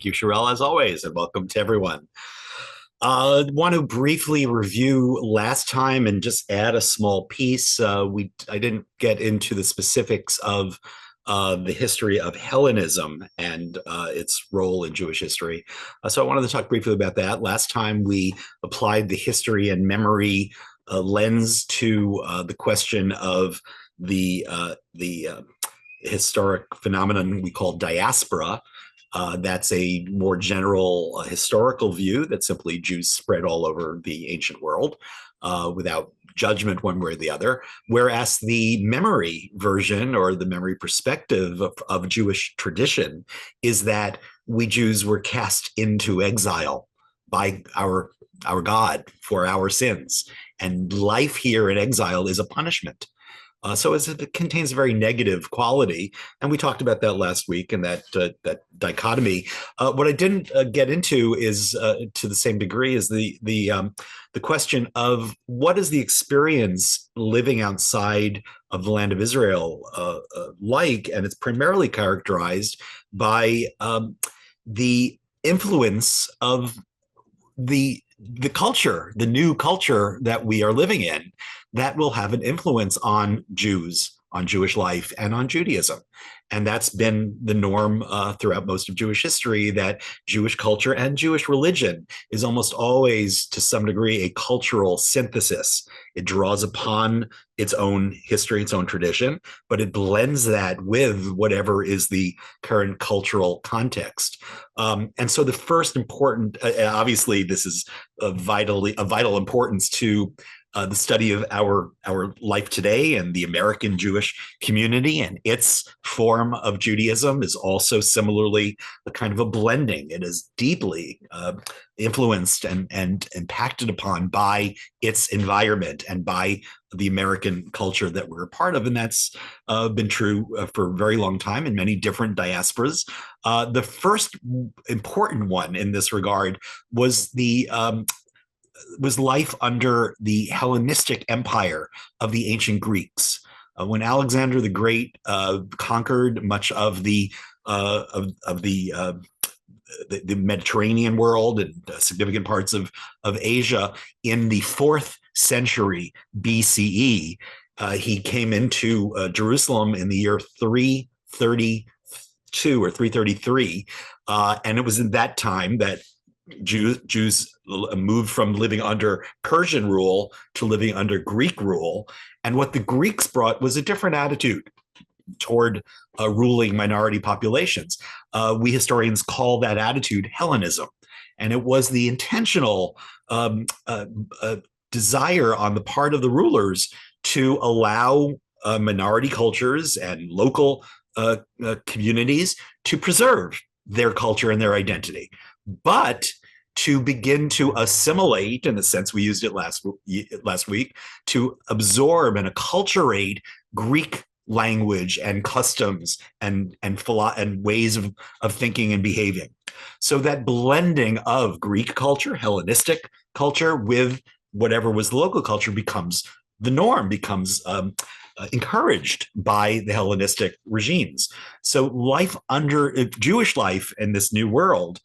Thank you, Sherelle, as always, and welcome to everyone. I want to briefly review last time and just add a small piece. I didn't get into the specifics of the history of Hellenism and its role in Jewish history. So I wanted to talk briefly about that. Last time we applied the history and memory lens to the question of the historic phenomenon we call diaspora. That's a more general historical view that simply Jews spread all over the ancient world without judgment one way or the other. Whereas the memory version or the memory perspective of Jewish tradition is that we Jews were cast into exile by our God for our sins. And life here in exile is a punishment. So it contains a very negative quality, and we talked about that last week and that dichotomy. What I didn't get into is, to the same degree, is the question of what is the experience living outside of the land of Israel like, and it's primarily characterized by the influence of the culture, the new culture that we are living in, that will have an influence on Jews, on Jewish life, and on Judaism. And that's been the norm throughout most of Jewish history, that Jewish culture and Jewish religion is almost always, to some degree, a cultural synthesis. It draws upon its own history, its own tradition, but it blends that with whatever is the current cultural context. And so the first important, obviously, this is of vital importance to the study of our life today, and the American Jewish community and its form of Judaism is also similarly a kind of a blending. It is deeply influenced and impacted upon by its environment and by the American culture that we're a part of. And that's been true for a very long time in many different diasporas. The first important one in this regard was life under the Hellenistic Empire of the ancient Greeks. When Alexander the Great conquered much of the Mediterranean world and significant parts of Asia in the 4th century BCE, he came into Jerusalem in the year 332 or 333, and it was in that time that Jews moved from living under Persian rule to living under Greek rule. And what the Greeks brought was a different attitude toward ruling minority populations. We historians call that attitude Hellenism. And it was the intentional desire on the part of the rulers to allow minority cultures and local communities to preserve their culture and their identity, but to begin to assimilate, in the sense we used it last week, to absorb and acculturate Greek language and customs and ways of thinking and behaving. So that blending of Greek culture, Hellenistic culture, with whatever was the local culture becomes the norm, becomes encouraged by the Hellenistic regimes. So Jewish life in this new world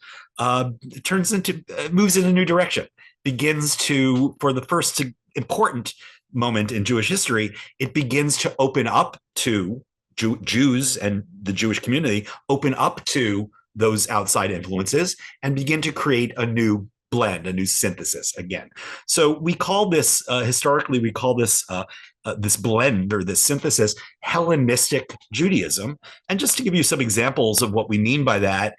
moves in a new direction, begins to, for the first important moment in Jewish history, it begins to open up to Jews and the Jewish community, open up to those outside influences and begin to create a new blend, a new synthesis again. So we call this, historically, this blend or this synthesis Hellenistic Judaism. And just to give you some examples of what we mean by that,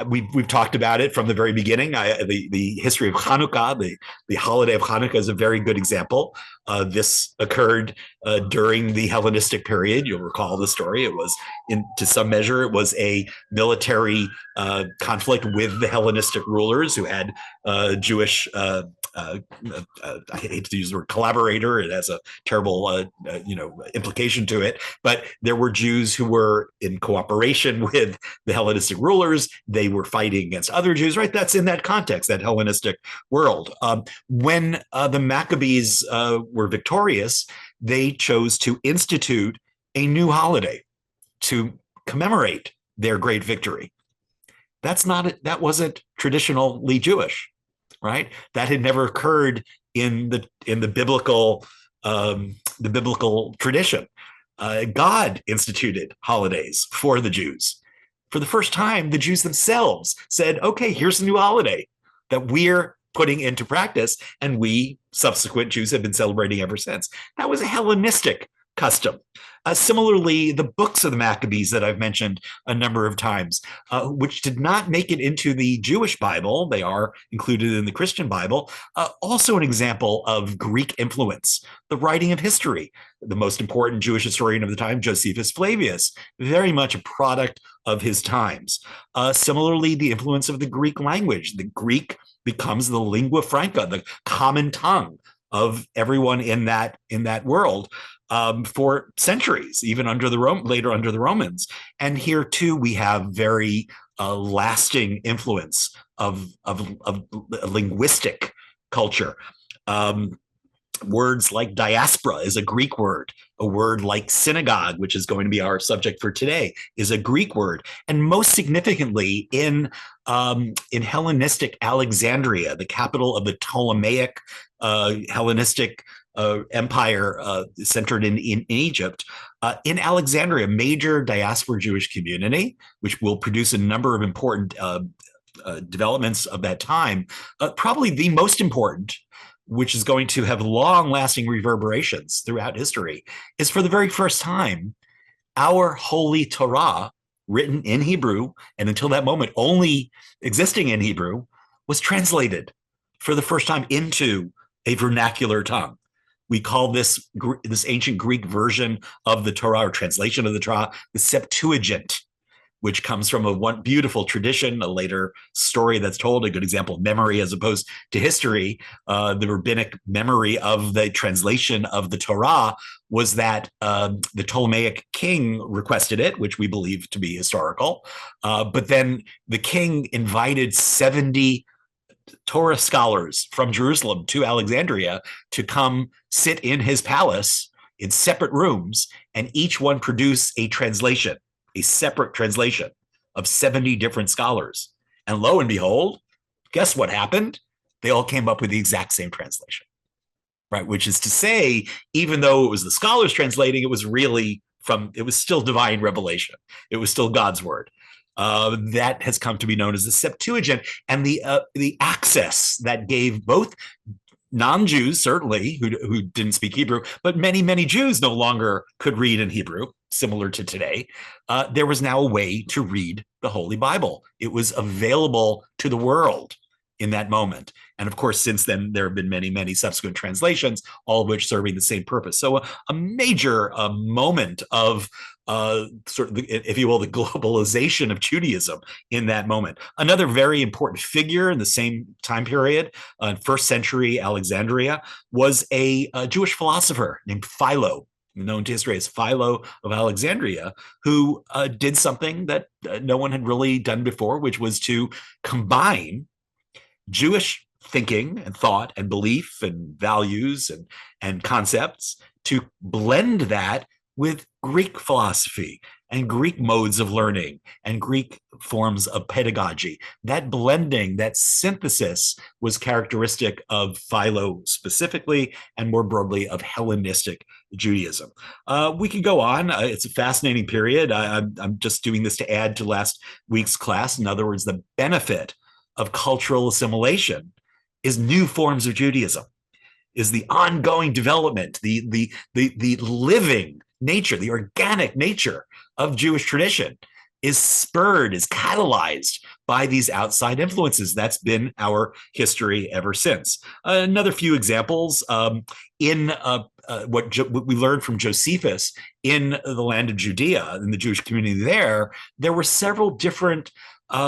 we've talked about it from the very beginning. The history of Hanukkah, the holiday of Hanukkah, is a very good example. This occurred during the Hellenistic period. You'll recall the story. It was, to some measure, it was a military conflict with the Hellenistic rulers who had Jewish. I hate to use the word collaborator. It has a terrible, implication to it. But there were Jews who were in cooperation with the Hellenistic rulers. They were fighting against other Jews, right? That's in that context, that Hellenistic world. When the Maccabees were victorious, they chose to institute a new holiday to commemorate their great victory. that wasn't traditionally Jewish, right? That had never occurred in the biblical tradition. God instituted holidays for the Jews. For the first time, the Jews themselves said, okay, here's a new holiday that we're putting into practice, and we subsequent Jews have been celebrating ever since. That was a Hellenistic custom. Similarly, the books of the Maccabees that I've mentioned a number of times, which did not make it into the Jewish Bible, they are included in the Christian Bible, also an example of Greek influence. The writing of history, the most important Jewish historian of the time, Josephus Flavius, very much a product of his times. Similarly, the influence of the Greek language. The Greek becomes the lingua franca, the common tongue of everyone in that world. For centuries, even later under the Romans. And here too, we have very lasting influence of linguistic culture. Words like diaspora is a Greek word. A word like synagogue, which is going to be our subject for today, is a Greek word. And most significantly, in Hellenistic Alexandria, the capital of the Ptolemaic Hellenistic empire centered in Egypt, in Alexandria, a major diaspora Jewish community, which will produce a number of important developments of that time. Probably the most important, which is going to have long-lasting reverberations throughout history, is for the very first time, our Holy Torah, written in Hebrew, and until that moment only existing in Hebrew, was translated for the first time into a vernacular tongue. We call this ancient Greek version of the Torah, or translation of the Torah, the Septuagint, which comes from one beautiful tradition, a later story that's told, a good example of memory as opposed to history. The rabbinic memory of the translation of the Torah was that the Ptolemaic king requested it, which we believe to be historical. But then the king invited 70 Torah scholars from Jerusalem to Alexandria to come sit in his palace in separate rooms, and each one produce a translation, a separate translation of 70 different scholars. And lo and behold, guess what happened? They all came up with the exact same translation, right? Which is to say, even though it was the scholars translating, it was still divine revelation. It was still God's word. That has come to be known as the Septuagint, and the access that gave both non-Jews, certainly, who didn't speak Hebrew, but many, many Jews no longer could read in Hebrew, similar to today. There was now a way to read the Holy Bible. It was available to the world in that moment. And of course, since then, there have been many, many subsequent translations, all of which serving the same purpose. So a major moment of sort of, if you will, the globalization of Judaism in that moment. Another very important figure in the same time period, first century Alexandria, was a Jewish philosopher named Philo, known to history as Philo of Alexandria, who did something that no one had really done before, which was to combine Jewish thinking and thought and belief and values and concepts, to blend that with Greek philosophy and Greek modes of learning and Greek forms of pedagogy. That blending, that synthesis, was characteristic of Philo specifically, and more broadly of Hellenistic Judaism. We could go on. It's a fascinating period. I'm just doing this to add to last week's class. In other words, the benefit of cultural assimilation is new forms of Judaism, is the ongoing development, the living nature, the organic nature of Jewish tradition is spurred, is catalyzed by these outside influences. That's been our history ever since. Another few examples in what we learned from Josephus in the land of Judea, in the Jewish community there were several different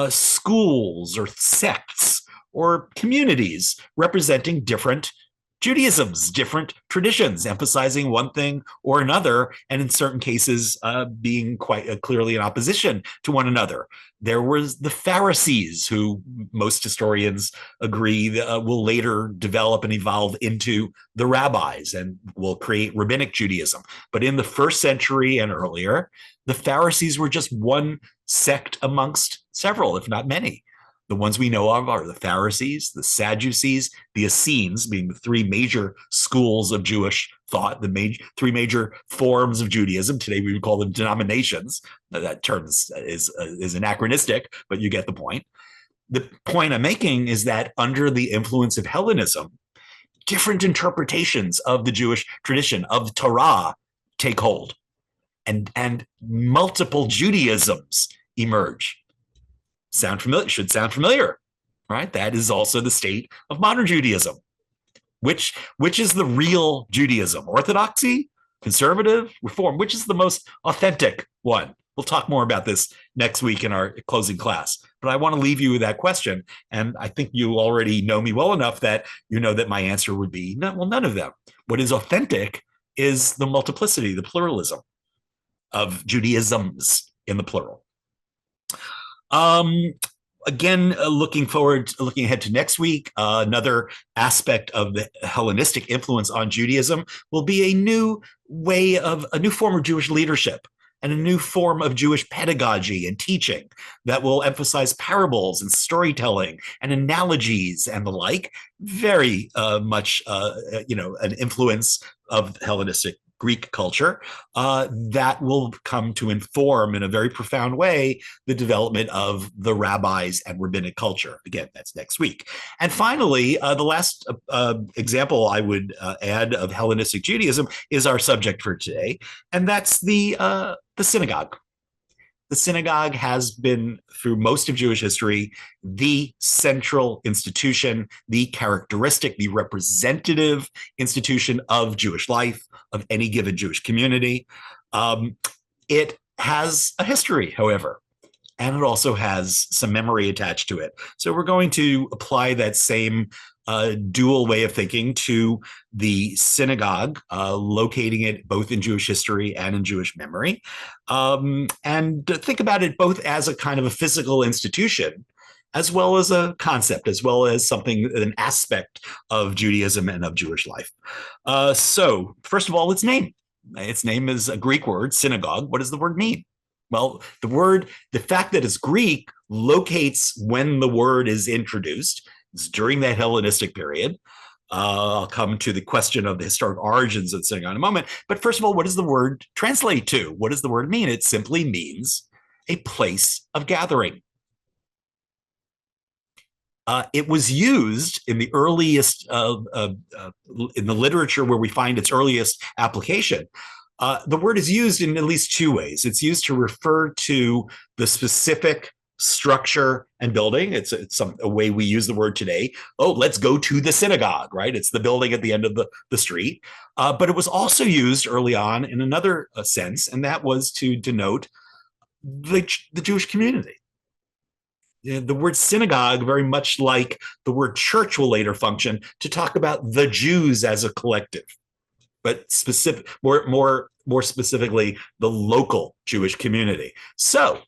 schools or sects or communities representing different Judaism's different traditions, emphasizing one thing or another, and in certain cases being quite clearly in opposition to one another. There was the Pharisees, who most historians agree will later develop and evolve into the rabbis and will create Rabbinic Judaism. But in the first century and earlier, the Pharisees were just one sect amongst several, if not many. The ones we know of are the Pharisees, the Sadducees, the Essenes, being the three major schools of Jewish thought, the three major forms of Judaism. Today we would call them denominations. That term is anachronistic, but you get the point. The point I'm making is that under the influence of Hellenism, different interpretations of the Jewish tradition, of Torah, take hold, and multiple Judaisms emerge. Sound familiar? Should sound familiar, right? That is also the state of modern Judaism. Which is the real Judaism? Orthodoxy, conservative, reform? Which is the most authentic one? We'll talk more about this next week in our closing class. But I want to leave you with that question. And I think you already know me well enough that you know that my answer would be, none of them. What is authentic is the multiplicity, the pluralism of Judaisms in the plural. Again, looking ahead to next week, another aspect of the Hellenistic influence on Judaism will be a new form of Jewish leadership and a new form of Jewish pedagogy and teaching that will emphasize parables and storytelling and analogies and the like. Very much, an influence of Hellenistic Greek culture that will come to inform in a very profound way the development of the rabbis and rabbinic culture. Again, that's next week. And finally, the last example I would add of Hellenistic Judaism is our subject for today, and that's the synagogue. The synagogue has been, through most of Jewish history, the central institution, the characteristic, the representative institution of Jewish life, of any given Jewish community. It has a history, however, and it also has some memory attached to it. So we're going to apply that same dual way of thinking to the synagogue, locating it both in Jewish history and in Jewish memory, and think about it both as a kind of a physical institution, as well as a concept, as well as an aspect of Judaism and of Jewish life. So first of all, its name. Its name is a Greek word, synagogue. What does the word mean? Well, the fact that it's Greek locates when the word is introduced. It's during that Hellenistic period. I'll come to the question of the historic origins of the synagogue in a moment. But first of all, what does the word translate to? What does the word mean? It simply means a place of gathering. It was used in the earliest, in the literature where we find its earliest application. The word is used in at least two ways. It's used to refer to the specific structure and building. It's a way we use the word today. Oh, let's go to the synagogue, right? It's the building at the end of the street. But it was also used early on in another sense, and that was to denote the Jewish community. The word synagogue, very much like the word church, will later function to talk about the Jews as a collective, but more specifically, the local Jewish community. So,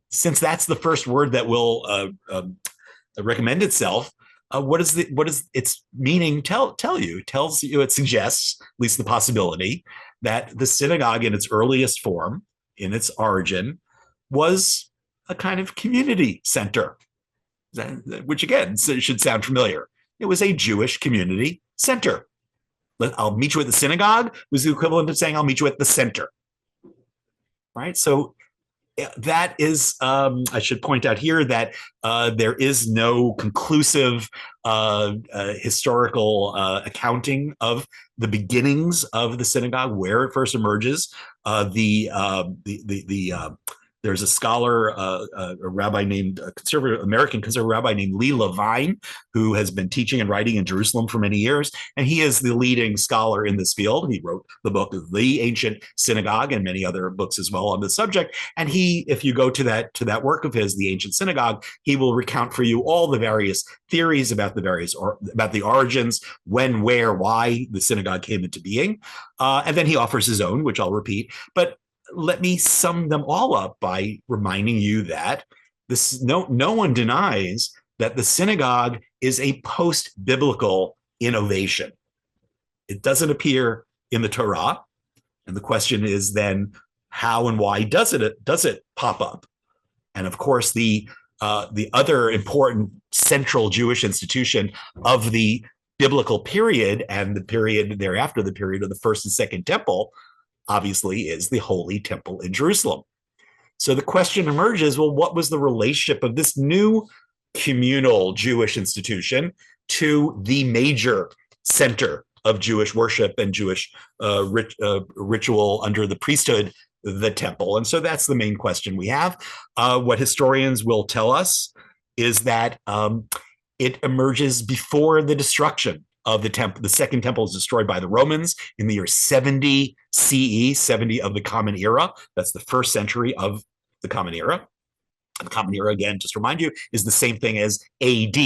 since that's the first word that will recommend itself, what does its meaning tell you? It tells you, it suggests, at least the possibility, that the synagogue in its earliest form, in its origin, was a kind of community center, which again should sound familiar. It was a Jewish community center. I'll meet you at the synagogue was the equivalent of saying I'll meet you at the center, right? So that is, I should point out here that there is no conclusive historical accounting of the beginnings of the synagogue, where it first emerges. The There's a scholar, a rabbi named, a conservative, American conservative rabbi named Lee Levine, who has been teaching and writing in Jerusalem for many years. And he is the leading scholar in this field. He wrote the book of The Ancient Synagogue and many other books as well on the subject. And he, if you go to that work of his, The Ancient Synagogue, he will recount for you all the various theories about about the origins, when, where, why the synagogue came into being. And then he offers his own, which I'll repeat. But let me sum them all up by reminding you that no one denies that the synagogue is a post-biblical innovation. It doesn't appear in the Torah. And the question is then, how and why does it pop up? And of course, the other important central Jewish institution of the biblical period and the period thereafter, the period of the First and Second Temple, obviously is the Holy Temple in Jerusalem. So the question emerges, well, what was the relationship of this new communal Jewish institution to the major center of Jewish worship and Jewish ritual under the priesthood, the temple? And so that's the main question we have. What historians will tell us is that it emerges before the destruction of the temple. The Second Temple is destroyed by the Romans in the year 70 CE, 70 of the Common Era. That's the first century of the Common Era. The Common Era, again, just to remind you, is the same thing as AD,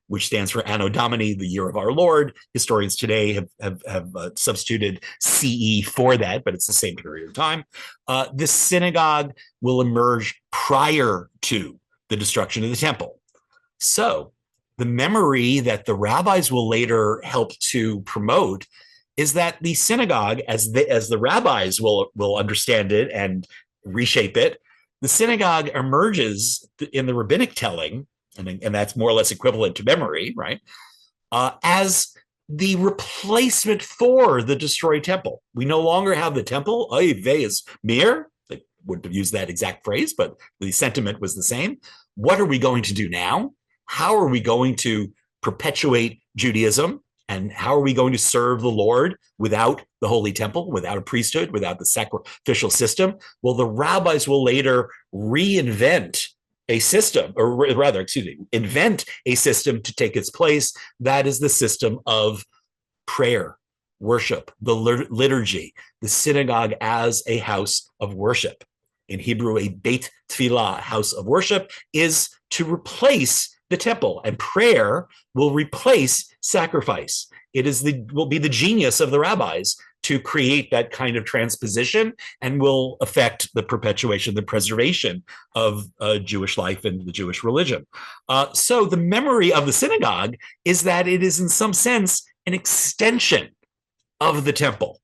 which stands for Anno Domini, the year of our Lord. Historians today have substituted CE for that, but it's the same period of time. The synagogue will emerge prior to the destruction of the temple. So the memory that the rabbis will later help to promote is that the synagogue, as the rabbis will understand it and reshape it, the synagogue emerges in the rabbinic telling, and that's more or less equivalent to memory, right, as the replacement for the destroyed temple. We no longer have the temple, oy vey is mir. They wouldn't have used that exact phrase, but the sentiment was the same. What are we going to do now? How are we going to perpetuate Judaism? And how are we going to serve the Lord without the Holy Temple, without a priesthood, without the sacrificial system? Well, the rabbis will later reinvent a system, or rather, invent a system to take its place. That is the system of prayer, worship, the liturgy, the synagogue as a house of worship. In Hebrew, a Beit Tfilah, house of worship, is to replace the temple, and prayer will replace sacrifice. Will be the genius of the rabbis to create that kind of transposition, and will affect the perpetuation, the preservation of Jewish life and the Jewish religion. So the memory of the synagogue is that it is in some sense an extension of the temple.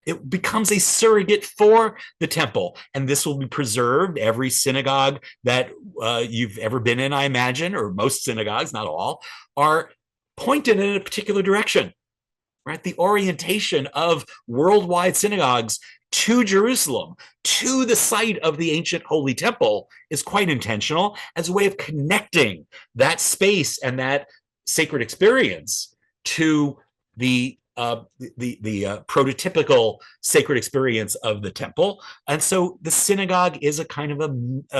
It becomes a surrogate for the temple, and this will be preserved. Every synagogue that you've ever been in, I imagine, or most synagogues, not all, are pointed in a particular direction, right? The orientation of worldwide synagogues to Jerusalem, to the site of the ancient Holy Temple, is quite intentional as a way of connecting that space and that sacred experience to the prototypical sacred experience of the temple. And so the synagogue is a kind of a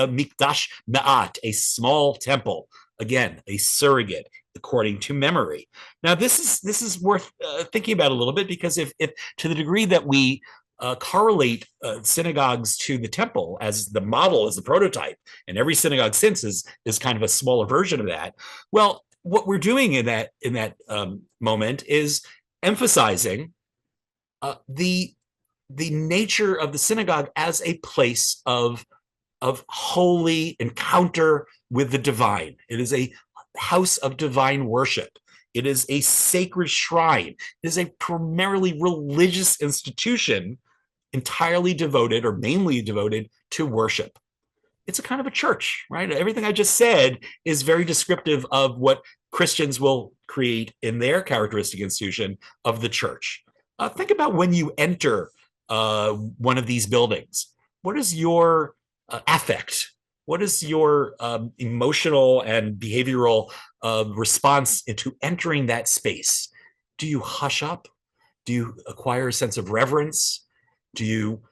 mikdash ma'at, a small temple, again, a surrogate according to memory. Now, this is worth thinking about a little bit, because if to the degree that we correlate synagogues to the temple as the model, as the prototype, and every synagogue since is kind of a smaller version of that, well, what we're doing in that moment is emphasizing the nature of the synagogue as a place of holy encounter with the divine. It is a house of divine worship. It is a sacred shrine. It is a primarily religious institution entirely devoted, or mainly devoted, to worship. It's a kind of a church, right? Everything I just said is very descriptive of what Christians will create in their characteristic institution of the church. Think about when you enter one of these buildings. What is your affect? What is your emotional and behavioral response to entering that space? Do you hush up? Do you acquire a sense of reverence? Do you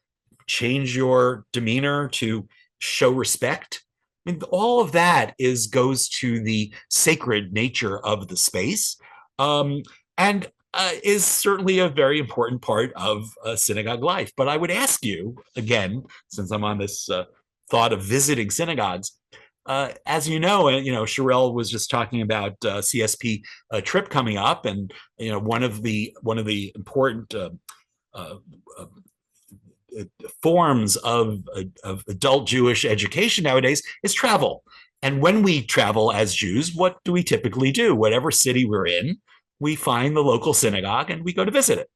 change your demeanor to show respect. I mean, all of that goes to the sacred nature of the space, and is certainly a very important part of synagogue life. But I would ask you again, since I'm on this thought of visiting synagogues, as you know, Sherelle was just talking about CSP trip coming up, and one of the important uh, forms of adult Jewish education nowadays is travel. And when we travel as Jews, what do we typically do? Whatever city we're in, we find the local synagogue and we go to visit it.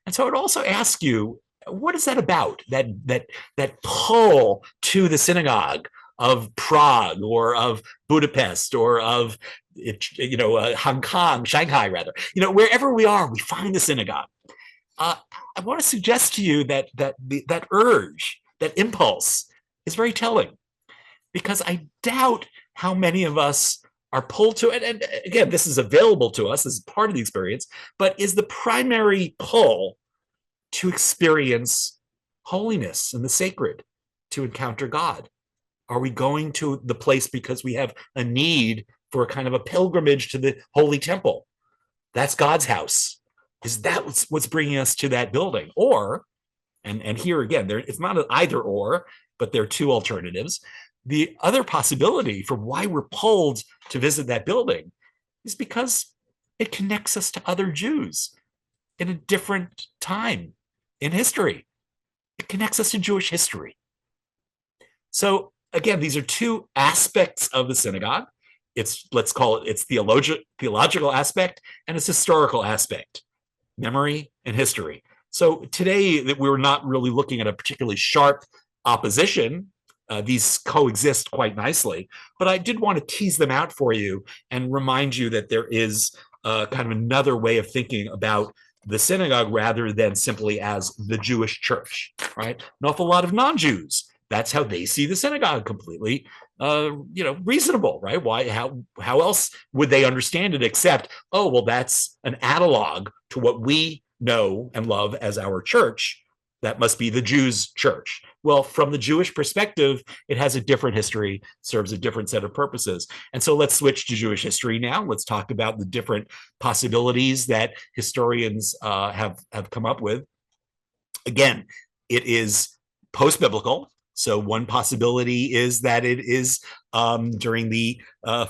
And so I would also ask you, what is that about? That pull to the synagogue of Prague or of Budapest or of Hong Kong, Shanghai rather. Wherever we are, we find the synagogue. I want to suggest to you that urge, that impulse, is very telling, because I doubt how many of us are pulled to it. And again, this is available to us as part of the experience, but is the primary pull to experience holiness and the sacred, to encounter God? Are we going to the place because we have a need for a kind of a pilgrimage to the Holy Temple? That's God's house. Is that what's bringing us to that building? Or, and here again, it's not an either or, but there are two alternatives. The other possibility for why we're pulled to visit that building is because it connects us to other Jews in a different time in history. It connects us to Jewish history. So again, these are two aspects of the synagogue. Let's call it its theological aspect and its historical aspect, memory and history. So today that we're not really looking at a particularly sharp opposition. These coexist quite nicely, but I did want to tease them out for you and remind you that there is kind of another way of thinking about the synagogue rather than simply as the Jewish church, right? An awful lot of non-Jews, that's how they see the synagogue, completely reasonable, right? How else would they understand it except, oh, well, that's an analog to what we know and love as our church. That must be the Jews' church. Well, from the Jewish perspective, it has a different history, serves a different set of purposes. And so let's switch to Jewish history now. Let's talk about the different possibilities that historians have come up with. Again, it is post-biblical. So one possibility is that it is during the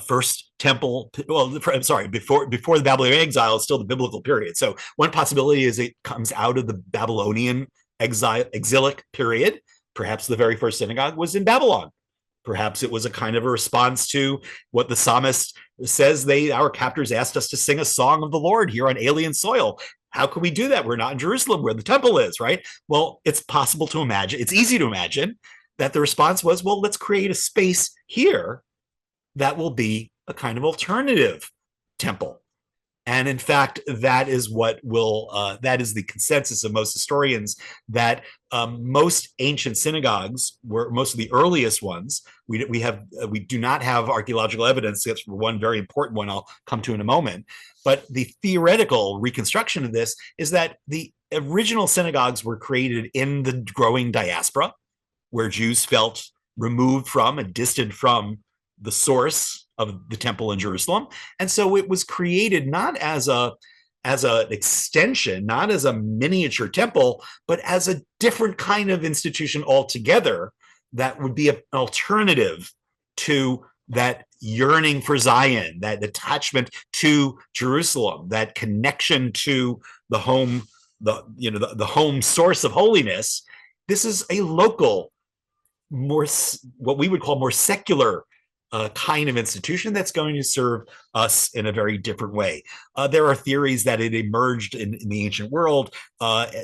first temple, I'm sorry, before the Babylonian exile, it's still the biblical period. So one possibility is it comes out of the Babylonian exilic period. Perhaps the very first synagogue was in Babylon. Perhaps it was a kind of a response to what the psalmist says, our captors asked us to sing a song of the Lord here on alien soil. How can we do that? We're not in Jerusalem where the temple is, right? Well, it's possible to imagine, it's easy to imagine that the response was, well, let's create a space here that will be a kind of alternative temple. And in fact, that is that is the consensus of most historians, that most ancient synagogues were most of the earliest ones. We do not have archaeological evidence. That's one very important one I'll come to in a moment. But the theoretical reconstruction of this is that the original synagogues were created in the growing diaspora, where Jews felt removed from and distant from the source of the temple in Jerusalem. And so it was created not as an extension, not as a miniature temple, but as a different kind of institution altogether that would be an alternative to that yearning for Zion, that attachment to Jerusalem, that connection to the home, the home source of holiness. This is a local, more what we would call more secular kind of institution that's going to serve us in a very different way. There are theories that it emerged in the ancient world.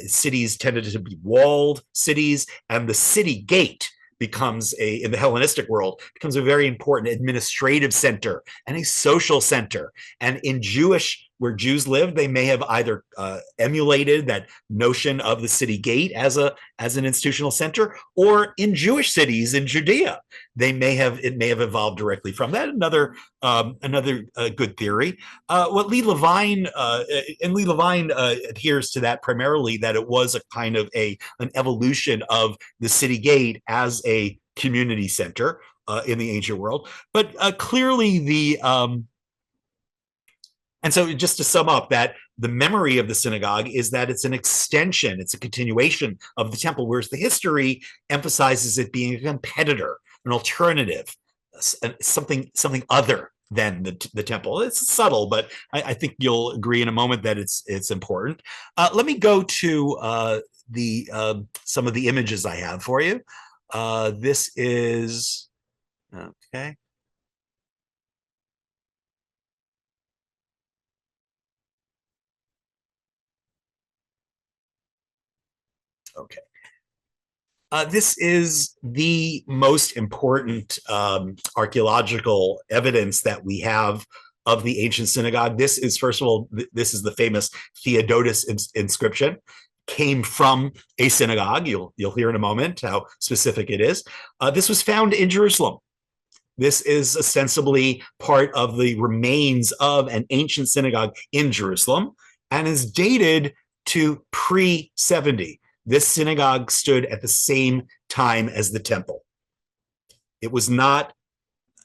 Cities tended to be walled cities, and the city gate becomes in the Hellenistic world, becomes a very important administrative center and a social center. And in Jewish where Jews lived, they may have either emulated that notion of the city gate as an institutional center, or in Jewish cities in Judea, it may have evolved directly from that. Another good theory. What Lee Levine adheres to that primarily, that it was a kind of an evolution of the city gate as a community center in the ancient world. But clearly and so just to sum up, that the memory of the synagogue is that it's an extension, it's a continuation of the temple, whereas the history emphasizes it being a competitor, an alternative, something other than the temple. It's subtle, but I think you'll agree in a moment that it's important. Let me go to some of the images I have for you. This is okay. Okay. This is the most important archaeological evidence that we have of the ancient synagogue. This is, first of all, this is the famous Theodotus inscription. Came from a synagogue. You'll hear in a moment how specific it is. This was found in Jerusalem. This is ostensibly part of the remains of an ancient synagogue in Jerusalem and is dated to pre-70. This synagogue stood at the same time as the temple. It was not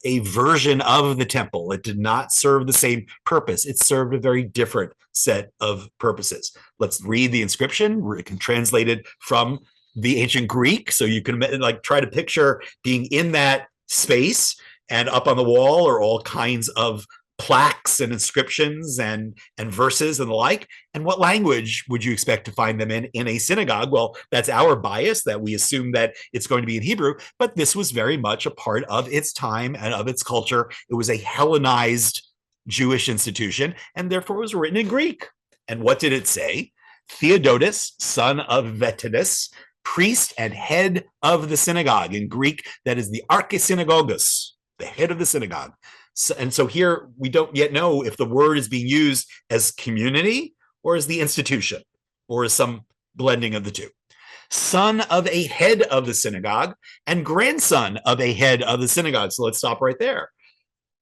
a version of the temple. It did not serve the same purpose. It served a very different set of purposes. Let's read the inscription. It can translate it from the ancient Greek. So you can try to picture being in that space, and up on the wall are all kinds of plaques and inscriptions and verses and the like. And what language would you expect to find them in a synagogue? Well, that's our bias, that we assume that it's going to be in Hebrew, but this was very much a part of its time and of its culture. It was a Hellenized Jewish institution, and therefore it was written in Greek. And what did it say? Theodotus, son of Vetinus, priest and head of the synagogue. In Greek, that is the archisynagogus, the head of the synagogue. And so here we don't yet know if the word is being used as community or as the institution or as some blending of the two. Son of a head of the synagogue and grandson of a head of the synagogue. So let's stop right there.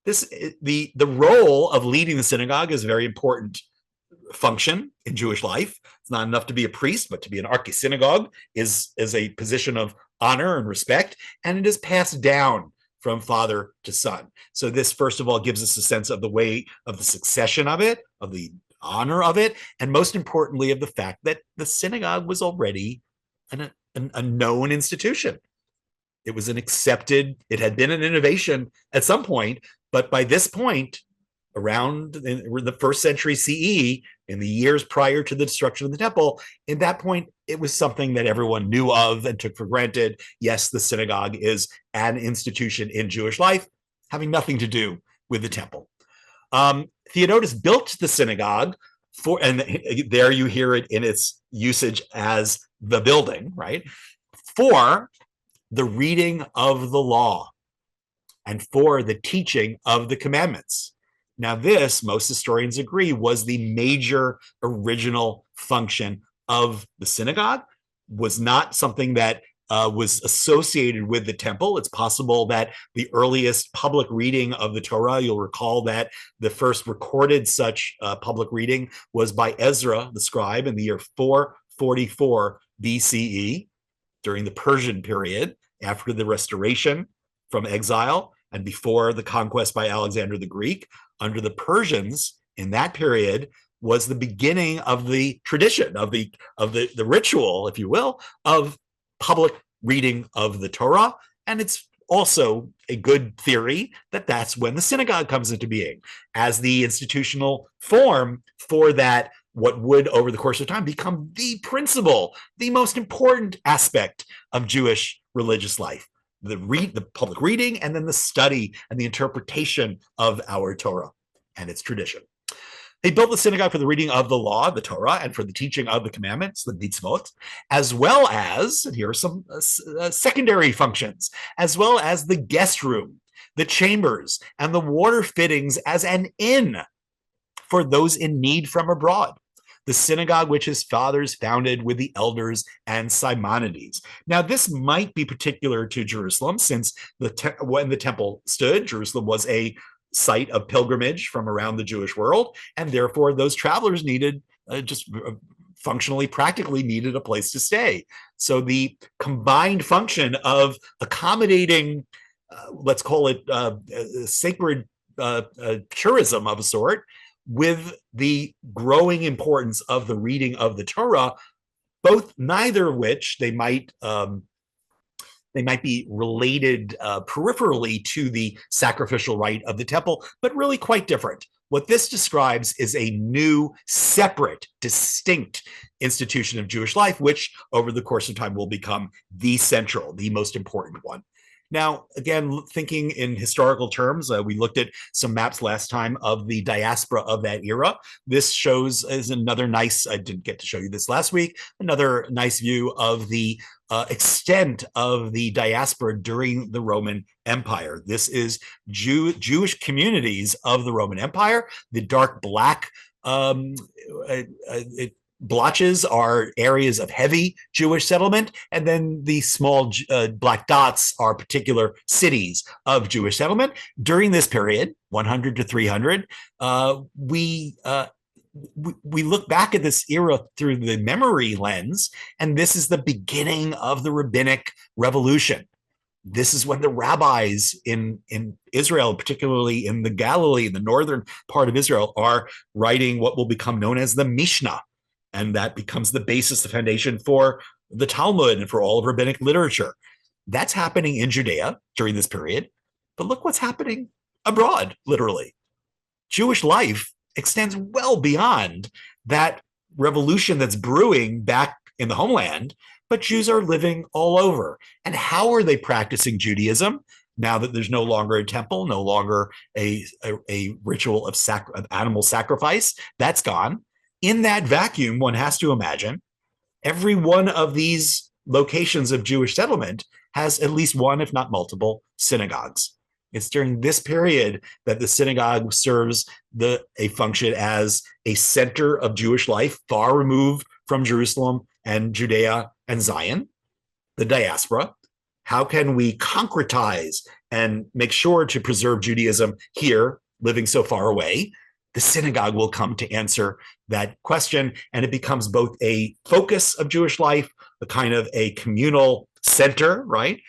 The role of leading the synagogue is a very important function in Jewish life. It's not enough to be a priest, but to be an archisynagogue is a position of honor and respect, and it is passed down from father to son. So this, first of all, gives us a sense of the way of the succession of it, of the honor of it, and most importantly, of the fact that the synagogue was already a known institution. It was an accepted, it had been an innovation at some point, but by this point, around the first century CE, in the years prior to the destruction of the temple, in that point, it was something that everyone knew of and took for granted. Yes, the synagogue is an institution in Jewish life, having nothing to do with the temple. Theodotus built the synagogue for, and there you hear it in its usage as the building, right? For the reading of the law and for the teaching of the commandments. Now this, most historians agree, was the major original function of the synagogue, was not something that was associated with the temple. It's possible that the earliest public reading of the Torah, you'll recall that the first recorded such public reading was by Ezra, the scribe, in the year 444 BCE, during the Persian period, after the restoration from exile and before the conquest by Alexander the Greek. Under the Persians, in that period, was the beginning of the tradition, of the ritual, if you will, of public reading of the Torah. And it's also a good theory that that's when the synagogue comes into being as the institutional form for that, what would over the course of time become the principal, the most important aspect of Jewish religious life. The public reading, and then the study and the interpretation of our Torah and its tradition. They built the synagogue for the reading of the law, the Torah, and for the teaching of the commandments, the mitzvot, as well as, and here are some secondary functions, as well as the guest room, the chambers, and the water fittings as an inn for those in need from abroad. The synagogue which his fathers founded with the elders and Simonides. Now, this might be particular to Jerusalem, since when the temple stood, Jerusalem was a site of pilgrimage from around the Jewish world, and therefore those travelers needed functionally, practically needed a place to stay. So the combined function of accommodating, let's call it sacred tourism of a sort, with the growing importance of the reading of the Torah, neither of which they might be related peripherally to the sacrificial rite of the temple, but really quite different. What this describes is a new, separate, distinct institution of Jewish life, which over the course of time will become the central, the most important one. Now, again, thinking in historical terms, we looked at some maps last time of the diaspora of that era. This shows is another nice, I didn't get to show you this last week, another nice view of the extent of the diaspora during the Roman Empire. This is Jewish communities of the Roman Empire. The dark black blotches are areas of heavy Jewish settlement, and then the small black dots are particular cities of Jewish settlement. During this period, 100 to 300, we look back at this era through the memory lens, and this is the beginning of the Rabbinic Revolution. This is when the rabbis in Israel, particularly in the Galilee, the northern part of Israel, are writing what will become known as the Mishnah. And that becomes the basis, the foundation for the Talmud and for all of rabbinic literature. That's happening in Judea during this period. But look what's happening abroad, literally. Jewish life extends well beyond that revolution that's brewing back in the homeland, but Jews are living all over. And how are they practicing Judaism now that there's no longer a temple, no longer a ritual of animal sacrifice? That's gone. In that vacuum, one has to imagine every one of these locations of Jewish settlement has at least one, if not multiple, synagogues. It's during this period that the synagogue serves a function as a center of Jewish life, far removed from Jerusalem and Judea and Zion, the diaspora. How can we concretize and make sure to preserve Judaism here, living so far away? The synagogue will come to answer that question, and it becomes both a focus of Jewish life, a kind of a communal center, right,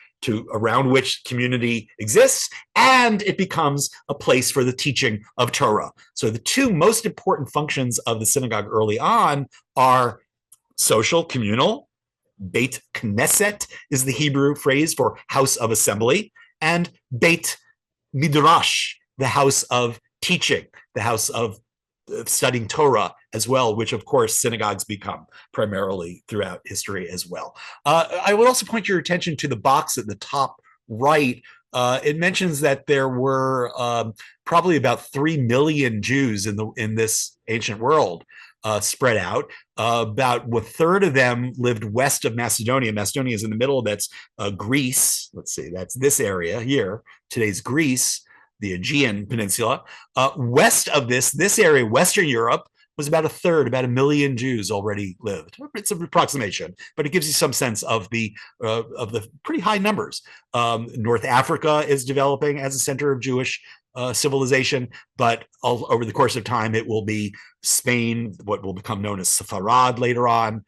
around which community exists, and it becomes a place for the teaching of Torah. So the two most important functions of the synagogue early on are social, communal. Beit Knesset is the Hebrew phrase for house of assembly, and Beit Midrash, the house of teaching, the house of studying Torah as well, which of course synagogues become primarily throughout history as well. I would also point your attention to the box at the top right. It mentions that there were probably about 3 million Jews in this ancient world spread out. About a third of them lived west of Macedonia. Macedonia is in the middle. That's Greece. Let's see, that's this area here. Today's Greece, the Aegean Peninsula. West of this area, Western Europe, was about a third, about 1 million Jews already lived. It's an approximation, but it gives you some sense of the pretty high numbers. North Africa is developing as a center of Jewish civilization, but over the course of time, it will be Spain, what will become known as Sepharad later on,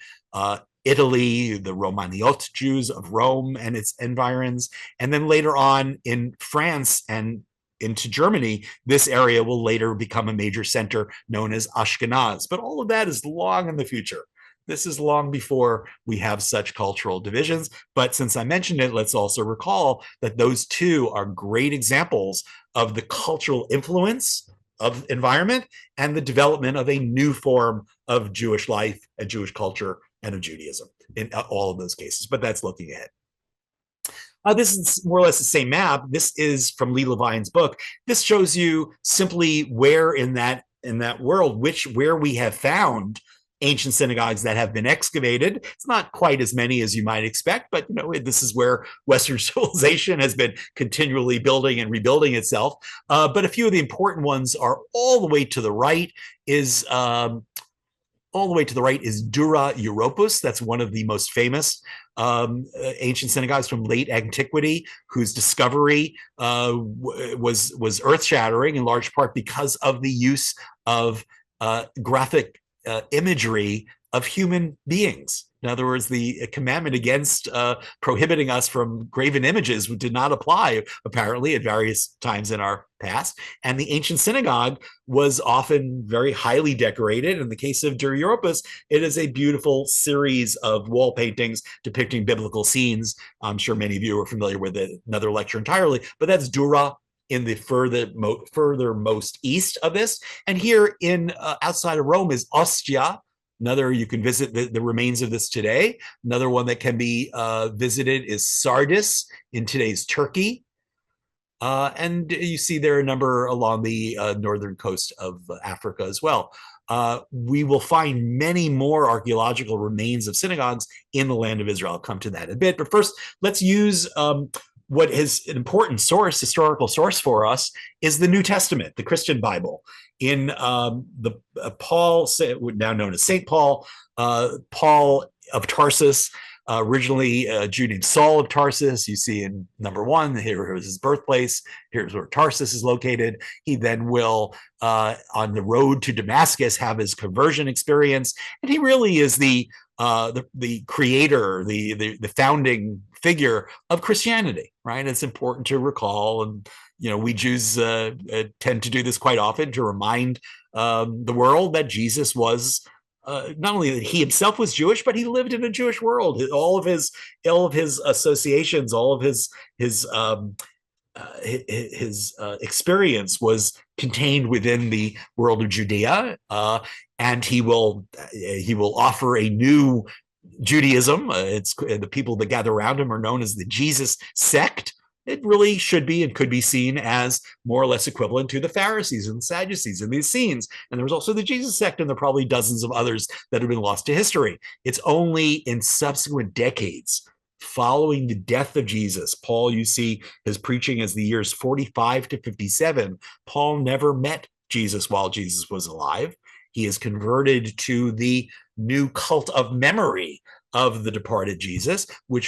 Italy, the Romaniot Jews of Rome and its environs, and then later on in France and into Germany, this area will later become a major center known as Ashkenaz. But all of that is long in the future. This is long before we have such cultural divisions. But since I mentioned it, let's also recall that those two are great examples of the cultural influence of environment and the development of a new form of Jewish life and Jewish culture and of Judaism in all of those cases. But that's looking ahead. This is more or less the same map. This is from Lee Levine's book. This shows you simply where in that world, where we have found ancient synagogues that have been excavated. It's not quite as many as you might expect, but this is where Western civilization has been continually building and rebuilding itself. But a few of the important ones are all the way to the right is Dura Europos. That's one of the most famous ancient synagogues from late antiquity, whose discovery was earth-shattering in large part because of the use of graphic imagery of human beings. In other words, the commandment against prohibiting us from graven images did not apply, apparently, at various times in our past. And the ancient synagogue was often very highly decorated. In the case of Dura Europos, it is a beautiful series of wall paintings depicting biblical scenes. I'm sure many of you are familiar with it, another lecture entirely, but that's Dura in the furthermost east of this. And here in outside of Rome is Ostia. Another, you can visit the remains of this today. Another one that can be visited is Sardis in today's Turkey. And you see there a number along the northern coast of Africa as well. We will find many more archaeological remains of synagogues in the land of Israel. I'll come to that in a bit. But first, let's use what is an important source, historical source for us, is the New Testament, the Christian Bible. In the Paul, now known as St. Paul, Paul of Tarsus, originally a Jew named Saul of Tarsus. You see in number 1, here's his birthplace. Here's where Tarsus is located. He then will, on the road to Damascus, have his conversion experience. And he really is the creator, the founding figure of Christianity, right? It's important to recall, and we Jews tend to do this quite often, to remind the world that Jesus was not only that he himself was Jewish, but he lived in a Jewish world. All of his associations, all of his experience was contained within the world of Judea, and he will offer a new Judaism. It's the people that gather around him are known as the Jesus sect. It really should be and could be seen as more or less equivalent to the Pharisees and the Sadducees in these scenes. And there was also the Jesus sect, and there are probably dozens of others that have been lost to history. It's only in subsequent decades, following the death of Jesus, Paul, you see his preaching as the years 45 to 57. Paul never met Jesus while Jesus was alive. He is converted to the new cult of memory of the departed Jesus, which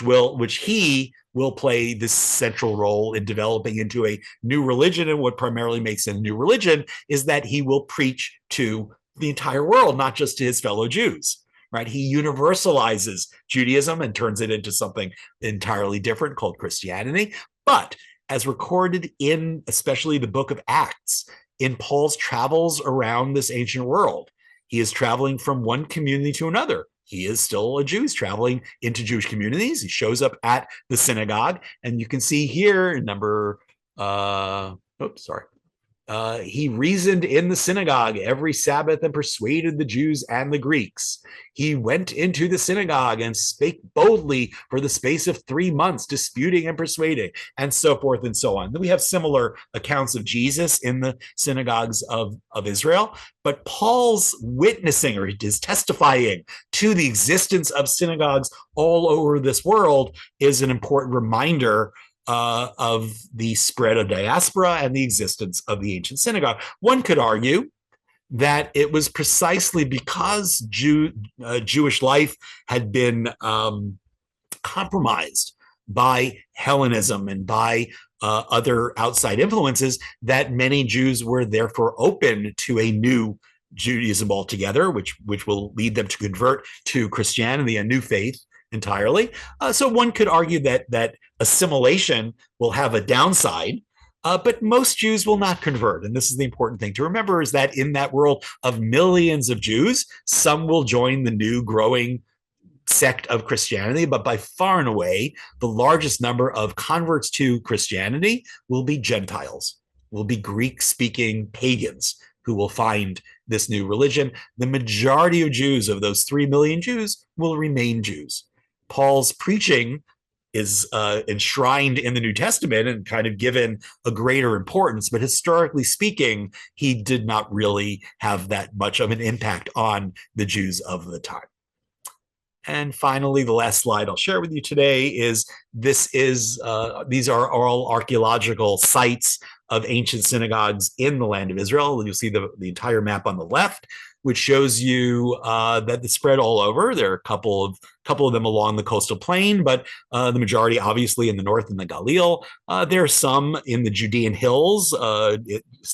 he will play this central role in developing into a new religion. And what primarily makes it a new religion is that he will preach to the entire world, not just to his fellow Jews, right? He universalizes Judaism and turns it into something entirely different called Christianity. But as recorded in especially the book of Acts, in Paul's travels around this ancient world, he is traveling from one community to another. He is still a Jew. He's traveling into Jewish communities. He shows up at the synagogue, and you can see here number, he reasoned in the synagogue every Sabbath and persuaded the Jews and the Greeks. He went into the synagogue and spake boldly for the space of 3 months, disputing and persuading, and so forth and so on. Then we have similar accounts of Jesus in the synagogues of Israel, but Paul's witnessing, or his testifying to the existence of synagogues all over this world, is an important reminder of the spread of diaspora and the existence of the ancient synagogue. One could argue that it was precisely because Jewish life had been compromised by Hellenism and by other outside influences that many Jews were therefore open to a new Judaism altogether, which will lead them to convert to Christianity, a new faith entirely. So one could argue that assimilation will have a downside, but most Jews will not convert. And this is the important thing to remember, is that in that world of millions of Jews, some will join the new growing sect of Christianity, but by far and away, the largest number of converts to Christianity will be Gentiles, will be Greek-speaking pagans who will find this new religion. The majority of Jews, of those 3 million Jews, will remain Jews. Paul's preaching is enshrined in the New Testament and kind of given a greater importance. But historically speaking, he did not really have that much of an impact on the Jews of the time. And finally, the last slide I'll share with you today is these are all archaeological sites of ancient synagogues in the land of Israel. And you'll see the entire map on the left, which shows you that it's spread all over. There are a couple of them along the coastal plain, but the majority obviously in the north in the Galil. There are some in the Judean hills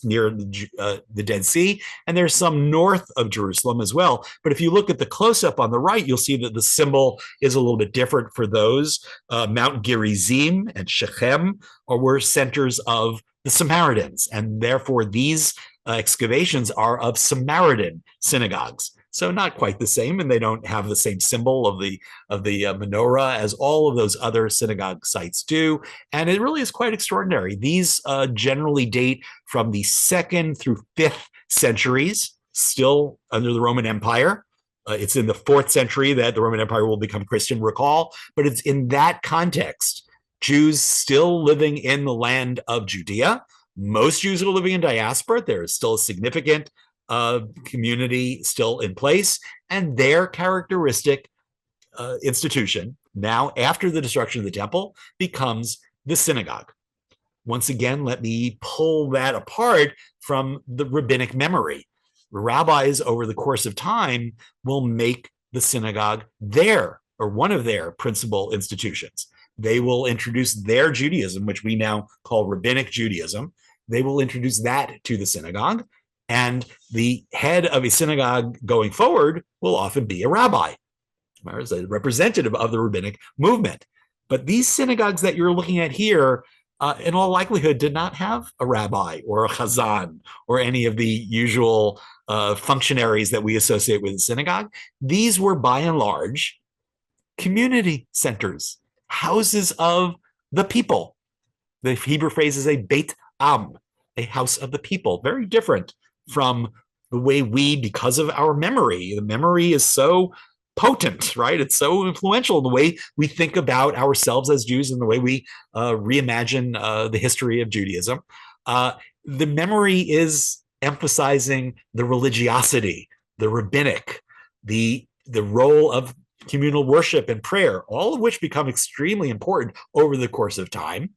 near the Dead Sea, and there's some north of Jerusalem as well. But if you look at the close-up on the right, you'll see that the symbol is a little bit different for those. Mount Gerizim and Shechem were centers of the Samaritans, and therefore these excavations are of Samaritan synagogues. So not quite the same, and they don't have the same symbol of the menorah as all of those other synagogue sites do. And it really is quite extraordinary. These generally date from the 2nd through 5th centuries, still under the Roman Empire. It's in the 4th century that the Roman Empire will become Christian, recall, but it's in that context, Jews still living in the land of Judea. Most Jews are living in diaspora. There is still a significant community still in place, and their characteristic institution, now after the destruction of the temple, becomes the synagogue. Once again, let me pull that apart from the rabbinic memory. Rabbis, over the course of time, will make the synagogue their, or one of their, principal institutions. They will introduce their Judaism, which we now call Rabbinic Judaism. They will introduce that to the synagogue, and the head of a synagogue going forward will often be a rabbi, or as a representative of the rabbinic movement. But these synagogues that you're looking at here, in all likelihood, did not have a rabbi or a chazan or any of the usual functionaries that we associate with the synagogue. These were, by and large, community centers, houses of the people. The Hebrew phrase is a Beit Am, a house of the people. Very different from the way we, because of our memory, the memory is so potent, right? It's so influential in the way we think about ourselves as Jews and the way we reimagine the history of Judaism. The memory is emphasizing the religiosity, the rabbinic, the role of communal worship and prayer, all of which become extremely important over the course of time.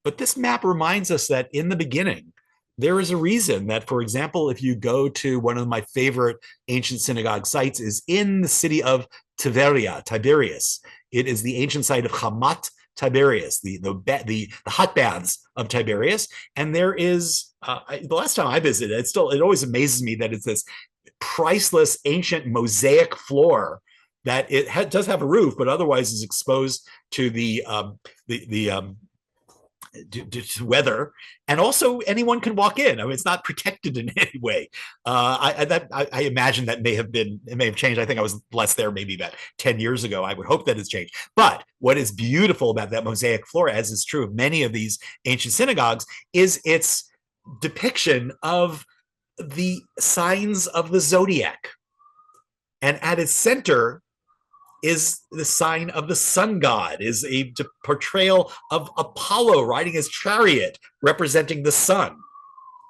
But this map reminds us that in the beginning, there is a reason that, for example, if you go to one of my favorite ancient synagogue sites is in the city of Tiberias. It is the ancient site of Hamat Tiberias, the hot baths of Tiberias. And there is, the last time I visited, it always amazes me that it's this priceless ancient mosaic floor that it does have a roof, but otherwise is exposed to the weather, and also anyone can walk in. I mean, it's not protected in any way. I imagine that may have changed. I think I was less there maybe about 10 years ago. I would hope that has changed. But what is beautiful about that mosaic floor, as is true of many of these ancient synagogues, is its depiction of the signs of the zodiac. And at its center is the sign of the sun god, is a portrayal of Apollo riding his chariot, representing the sun.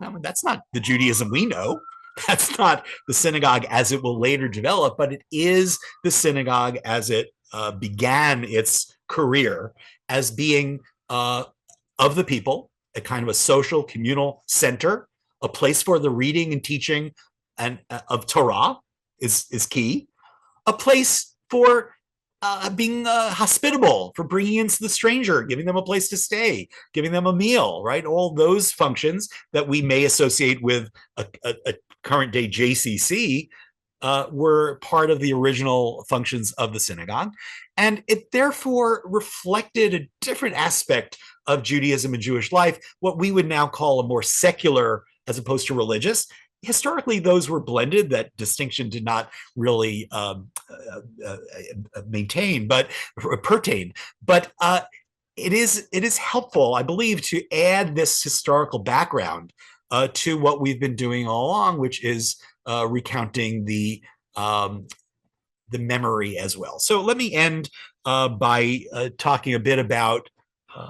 I mean, that's not the Judaism we know. That's not the synagogue as it will later develop, but it is the synagogue as it began its career as being of the people, a kind of a social communal center, a place for the reading and teaching and of Torah is key, a place for being hospitable, for bringing in the stranger, giving them a place to stay, giving them a meal, right? All those functions that we may associate with a current day JCC were part of the original functions of the synagogue. And it therefore reflected a different aspect of Judaism and Jewish life, what we would now call a more secular as opposed to religious. Historically, those were blended. That distinction did not really pertain. But it is helpful, I believe, to add this historical background to what we've been doing all along, which is recounting the memory as well. So let me end by talking a bit about,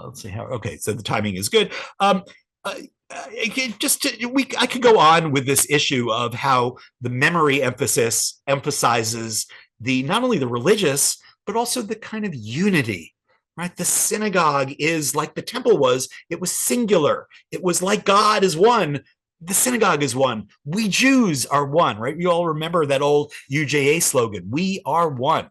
let's see how, okay, so the timing is good. I could go on with this issue of how the memory emphasis emphasizes not only the religious, but also the kind of unity, right? The synagogue is like the temple was, it was singular. It was like God is one. The synagogue is one. We Jews are one, right? You all remember that old UJA slogan, we are one.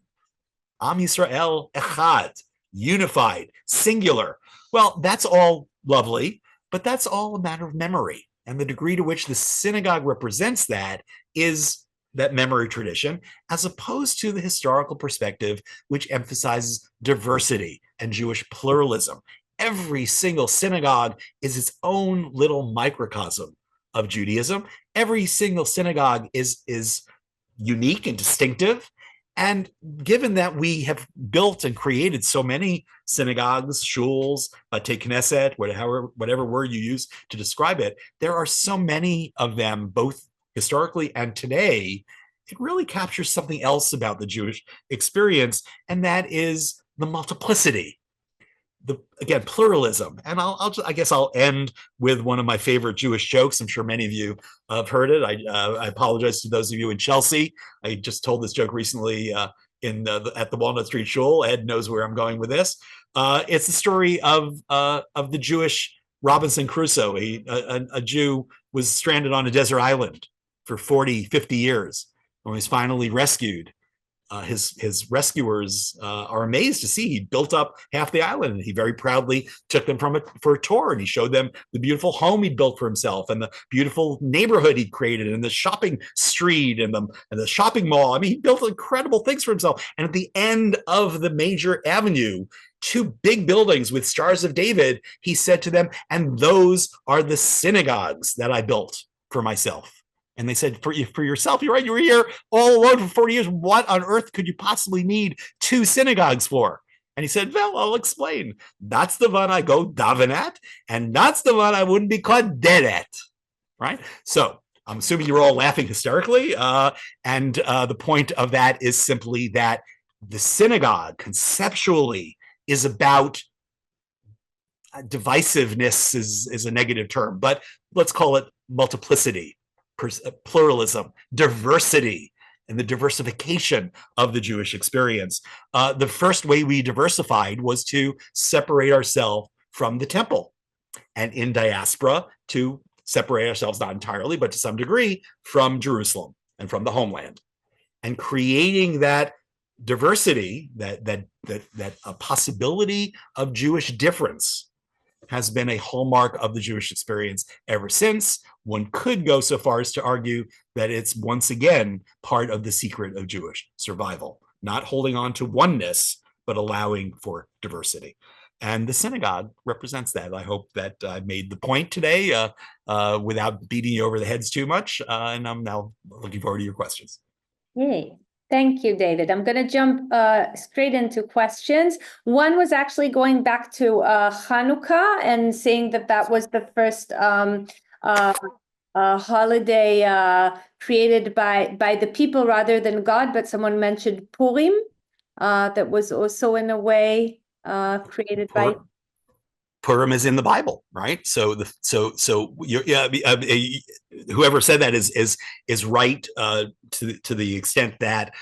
Am Yisrael Echad, unified, singular. Well, that's all lovely, but that's all a matter of memory. And the degree to which the synagogue represents that is that memory tradition, as opposed to the historical perspective, which emphasizes diversity and Jewish pluralism. Every single synagogue is its own little microcosm of Judaism. Every single synagogue is unique and distinctive. And given that we have built and created so many synagogues, shuls, bate knesset, whatever word you use to describe it, there are so many of them, both historically and today. It really captures something else about the Jewish experience, and that is the multiplicity, again, pluralism. And I guess I'll end with one of my favorite Jewish jokes. I'm sure many of you have heard it. I apologize to those of you in Chelsea. I just told this joke recently at the Walnut Street Shul. Ed knows where I'm going with this. It's the story of the Jewish Robinson Crusoe. A Jew was stranded on a desert island for 40, 50 years. When he was finally rescued, his rescuers are amazed to see he built up half the island, and he very proudly took them for a tour, and he showed them the beautiful home he'd built for himself and the beautiful neighborhood he'd created and the shopping street and the shopping mall. I mean, he built incredible things for himself. And at the end of the major avenue, two big buildings with Stars of David, he said to them, and those are the synagogues that I built for myself. And they said, for yourself, you're right, you were here all alone for 40 years. What on earth could you possibly need two synagogues for? And he said, well, I'll explain. That's the one I go daven at, and that's the one I wouldn't be caught dead at, right? So I'm assuming you're all laughing hysterically. And the point of that is simply that the synagogue conceptually is about divisiveness is a negative term, but let's call it multiplicity, pluralism, diversity, and the diversification of the Jewish experience. The first way we diversified was to separate ourselves from the temple, and in diaspora to separate ourselves, not entirely, but to some degree, from Jerusalem and from the homeland. And creating that diversity, that a possibility of Jewish difference, has been a hallmark of the Jewish experience ever since. One could go so far as to argue that it's once again part of the secret of Jewish survival, not holding on to oneness, but allowing for diversity. And the synagogue represents that. I hope that I made the point today without beating you over the heads too much. And I'm now looking forward to your questions. Yay. Thank you, David. I'm going to jump straight into questions. One was actually going back to Hanukkah and saying that was the first holiday created by the people rather than God, but someone mentioned Purim, that was also in a way created by... Purim is in the Bible, right? So whoever said that is right to the extent that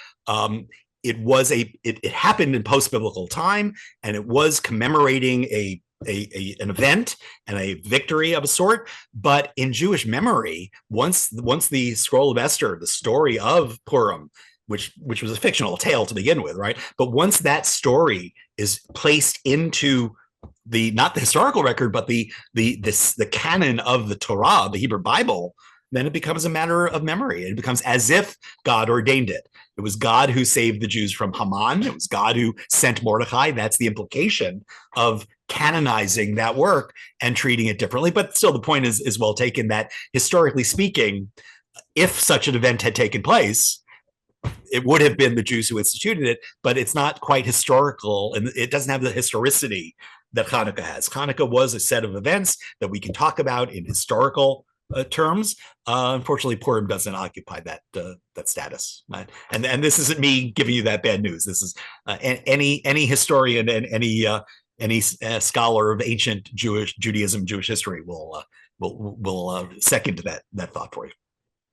it happened in post-biblical time, and it was commemorating an event and a victory of a sort. But in Jewish memory, once the scroll of Esther, the story of Purim, which was a fictional tale to begin with, right? But once that story is placed into not the historical record, but the canon of the Torah, the Hebrew Bible, then it becomes a matter of memory. It becomes as if God ordained it. It was God who saved the Jews from Haman. It was God who sent Mordecai. That's the implication of canonizing that work and treating it differently. But still, the point is well taken that historically speaking, if such an event had taken place, it would have been the Jews who instituted it, but it's not quite historical, and it doesn't have the historicity that Hanukkah has. Hanukkah was a set of events that we can talk about in historical terms. Unfortunately, Purim doesn't occupy that status. Right? And this isn't me giving you that bad news. This is any historian and any scholar of ancient Judaism, Jewish history will second that thought for you.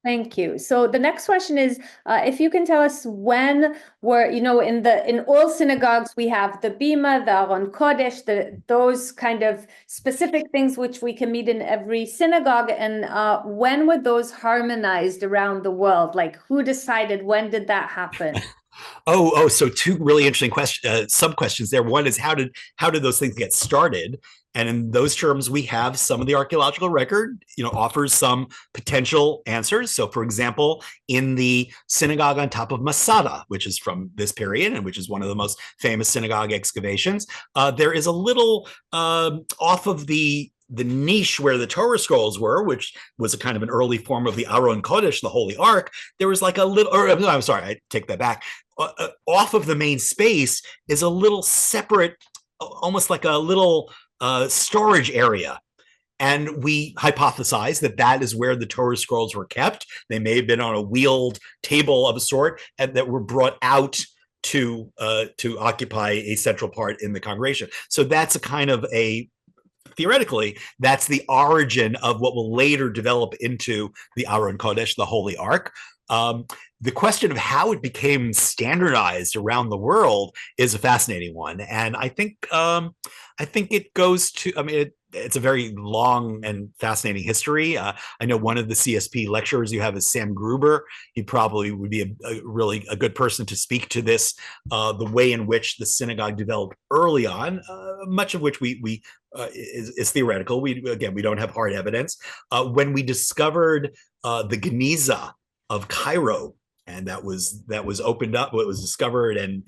Thank you. So the next question is, if you can tell us when were, in all synagogues, we have the Bima, the Aron Kodesh, those kind of specific things which we can meet in every synagogue. And when were those harmonized around the world? Like, who decided? When did that happen? So two really interesting sub questions there. One is how did those things get started? And in those terms, we have some of the archaeological record, offers some potential answers. So, for example, in the synagogue on top of Masada, which is from this period and which is one of the most famous synagogue excavations, there is a little off of the niche where the Torah scrolls were, which was a kind of an early form of the Aron Kodesh, the Holy Ark. There was like a little, I'm sorry, I take that back. Off of the main space is a little separate, almost like a little storage area. And we hypothesize that is where the Torah scrolls were kept. They may have been on a wheeled table of a sort and that were brought out to occupy a central part in the congregation. So that's a kind of theoretically, that's the origin of what will later develop into the Aron Kodesh, the Holy Ark. The question of how it became standardized around the world is a fascinating one, and I think it goes to. It's a very long and fascinating history. I know one of the CSP lecturers you have is Sam Gruber. He probably would be a good person to speak to this, the way in which the synagogue developed early on, much of which we is theoretical. We don't have hard evidence. When we discovered the Geniza of Cairo, and that was opened up, it was discovered and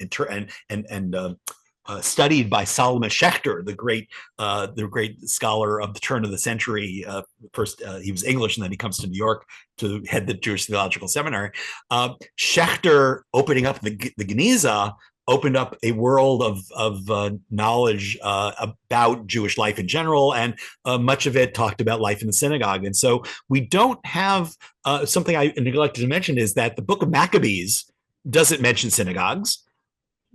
studied by Solomon Schechter, the great scholar of the turn of the century. First, he was English, and then he comes to New York to head the Jewish Theological Seminary. Schechter opening up the Geniza opened up a world of knowledge about Jewish life in general, and much of it talked about life in the synagogue. And so we don't have something I neglected to mention is that the Book of Maccabees doesn't mention synagogues,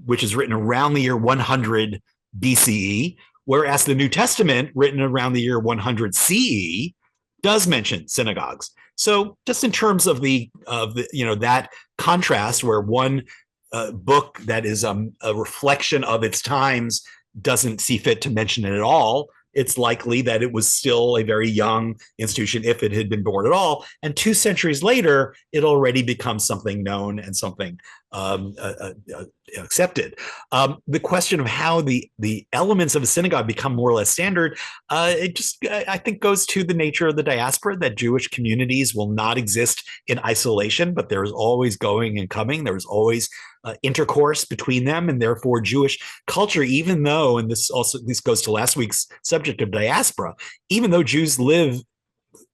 which is written around the year 100 BCE, whereas the New Testament, written around the year 100 CE, does mention synagogues. So just in terms of that contrast, where one book that is a reflection of its times doesn't see fit to mention it at all, it's likely that it was still a very young institution if it had been born at all. And 2 centuries later, it already becomes something known and something accepted. The question of how the elements of a synagogue become more or less standard, I think goes to the nature of the diaspora, that Jewish communities will not exist in isolation, but there is always going and coming. There is always intercourse between them, and therefore Jewish culture, even though, and this goes to last week's subject of diaspora, even though Jews live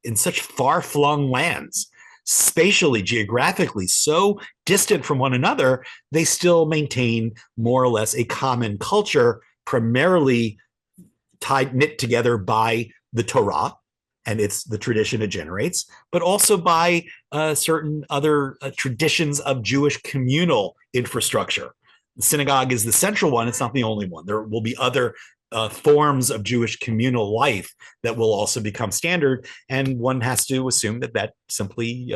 in such far-flung lands, spatially, geographically, so distant from one another, they still maintain more or less a common culture, primarily knit together by the Torah, and it's the tradition it generates, but also by certain other traditions of Jewish communal infrastructure. The synagogue is the central one. It's not the only one. There will be other forms of Jewish communal life that will also become standard. And one has to assume that simply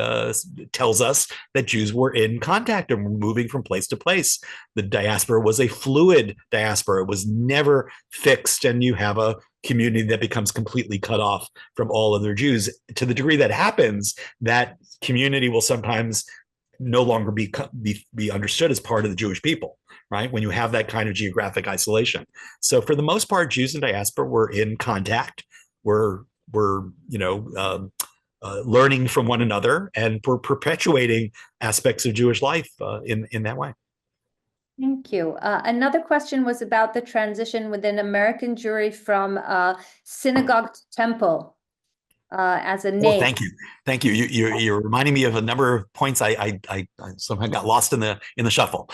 tells us that Jews were in contact and were moving from place to place. The diaspora was a fluid diaspora. It was never fixed, and you have a community that becomes completely cut off from all other Jews. To the degree that happens, that community will sometimes no longer be understood as part of the Jewish people, right? When you have that kind of geographic isolation. So for the most part, Jews in diaspora were in contact, were learning from one another, and were perpetuating aspects of Jewish life in that way. Thank you. Another question was about the transition within American Jewry from synagogue to temple as a name. Oh, thank you. You're reminding me of a number of points I somehow got lost in the shuffle.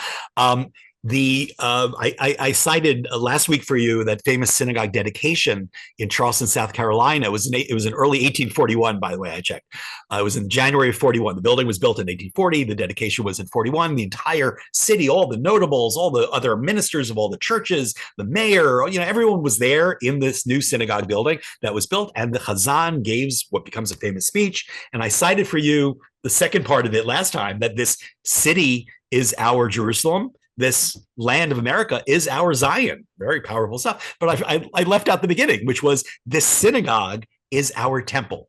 I cited last week for you that famous synagogue dedication in Charleston, South Carolina. It was in early 1841, by the way. I checked. It was in January of 41. The building was built in 1840. The dedication was in 41. The entire city, all the notables, all the other ministers of all the churches, the mayor, everyone was there in this new synagogue building that was built. And the Chazan gave what becomes a famous speech. And I cited for you the second part of it last time, that this city is our Jerusalem. This land of America is our Zion. Very powerful stuff. But I left out the beginning, which was this synagogue is our temple.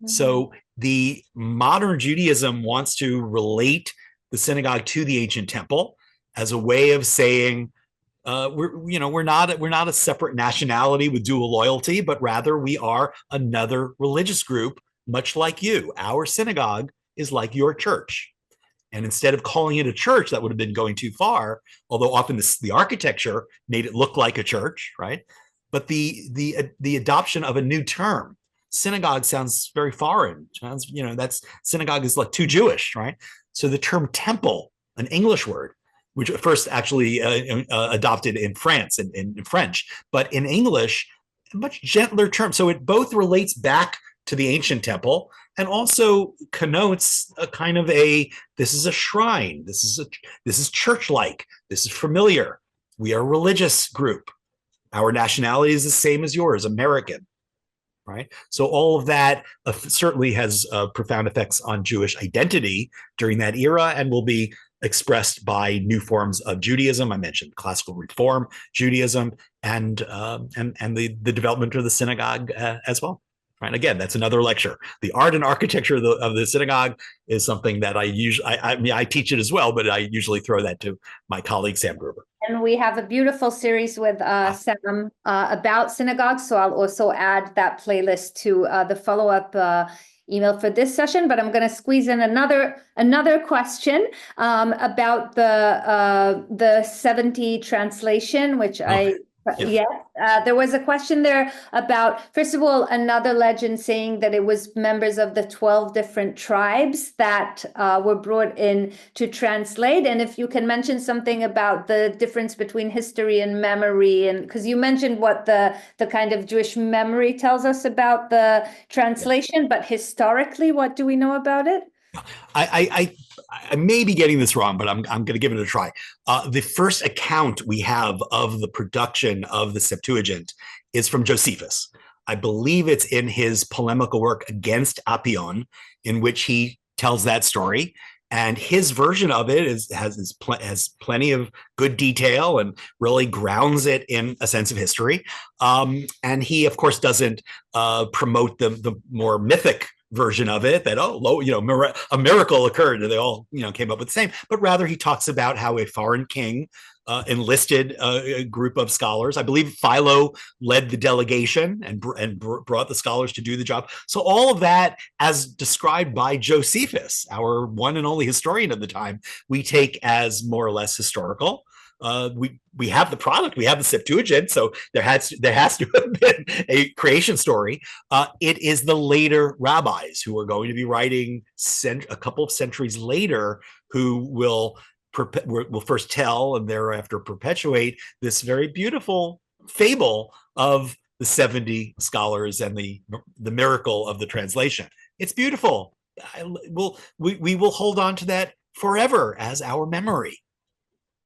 Mm-hmm. So the modern Judaism wants to relate the synagogue to the ancient temple as a way of saying, we're not a separate nationality with dual loyalty, but rather we are another religious group, much like you. Our synagogue is like your church. And instead of calling it a church, that would have been going too far, although often the architecture made it look like a church, right? But the adoption of a new term, synagogue, sounds very foreign. Sounds, that's synagogue is like too Jewish, right? So the term temple, an English word, which first actually adopted in France and in French, but in English, a much gentler term. So it both relates back to the ancient temple and also connotes a kind of this is a shrine, this is church-like, this is familiar. We are a religious group. Our nationality is the same as yours, American, right? So all of that certainly has profound effects on Jewish identity during that era and will be expressed by new forms of Judaism. I mentioned classical Reform Judaism and the development of the synagogue as well. Right. Again, that's another lecture. The art and architecture of the synagogue is something that I teach it as well, but I usually throw that to my colleague Sam Gruber. And we have a beautiful series with Sam about synagogues, so I'll also add that playlist to the follow-up email for this session. But I'm going to squeeze in another question about the 70 translation, which there was a question there about, first of all, another legend saying that it was members of the 12 different tribes that were brought in to translate. And if you can mention something about the difference between history and memory, and because you mentioned what the kind of Jewish memory tells us about the translation, but historically, what do we know about it? I may be getting this wrong, but I'm going to give it a try. The first account we have of the production of the Septuagint is from Josephus. I believe it's in his polemical work against Apion, in which he tells that story. And his version of it has plenty of good detail and really grounds it in a sense of history. And he, of course, doesn't promote the more mythic version of it that a miracle occurred and they all came up with the same, but rather he talks about how a foreign king enlisted a group of scholars. I believe Philo led the delegation and brought the scholars to do the job. So all of that, as described by Josephus, our one and only historian of the time, we take as more or less historical. We have the product, we have the Septuagint, so there has to have been a creation story. It is the later rabbis who are going to be writing a couple of centuries later who will first tell and thereafter perpetuate this very beautiful fable of the 70 scholars and the miracle of the translation. It's beautiful. We will hold on to that forever as our memory.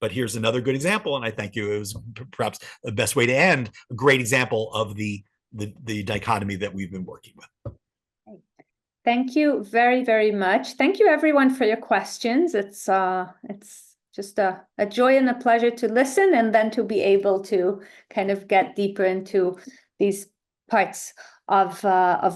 But here's another good example, and I thank you. It was perhaps the best way to end, a great example of the dichotomy that we've been working with. Thank you very, very much. Thank you, everyone, for your questions. It's just a joy and a pleasure to listen and then to be able to kind of get deeper into these parts of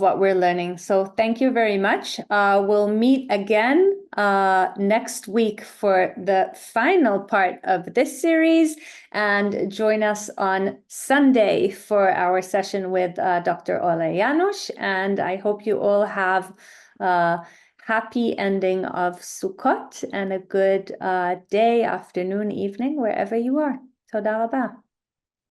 what we're learning. So thank you very much. We'll meet again next week for the final part of this series, and join us on Sunday for our session with Dr. Ole Janusz. And I hope you all have a happy ending of Sukkot and a good day, afternoon, evening, wherever you are. Toda rabah.